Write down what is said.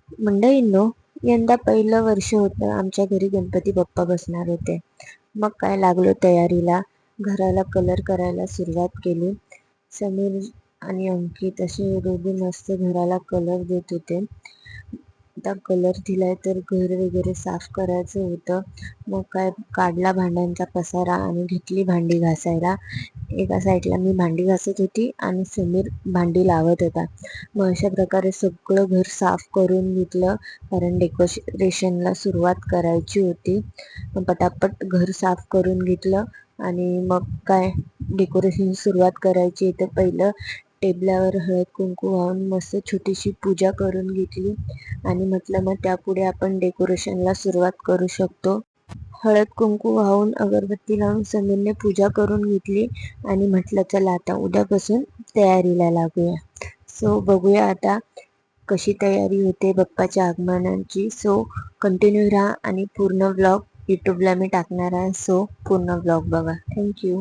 मंडळींनो, यंदा पहिलं वर्ष होतं. आमच्या घरी गणपती बाप्पा बसणार होते. मग काय लागलो तयारीला. घराला कलर करायला सुरुवात केली. समीर आणि अंकित असे दोघे मस्त घराला कलर देत होते. आता कलर दिलाय तर घर वगैरे साफ करायचं होतं. मग काय काढला भांड्यांचा पसारा आणि घेतली भांडी घासायला. एका साईडला मी भांडी घासत होती आणि समीर भांडी लावत होता. मग अशा प्रकारे सगळं घर साफ करून घेतलं, कारण डेकोरेशनला सुरुवात करायची होती. मग पटापट घर साफ करून घेतलं आणि मग काय डेकोरेशन सुरुवात करायची. तर पहिलं टेबलावर हळद कुंकू वाहून मस्त छोटीशी पूजा करून घेतली आणि म्हटलं मग त्यापुढे आपण डेकोरेशनला सुरुवात करू शकतो. हळद कुंकू वाहून अगरबत्ती लावून समीरने पूजा करून घेतली आणि म्हटलं चला आता उद्यापासून तयारीला लागूया. सो बघूया आता कशी तयारी होते बाप्पाच्या आगमनाची. सो कंटिन्यू राहा आणि पूर्ण व्लॉग यूट्यूबला मी टाकणार आहे. सो पूर्ण व्लॉग बघा. थँक्यू.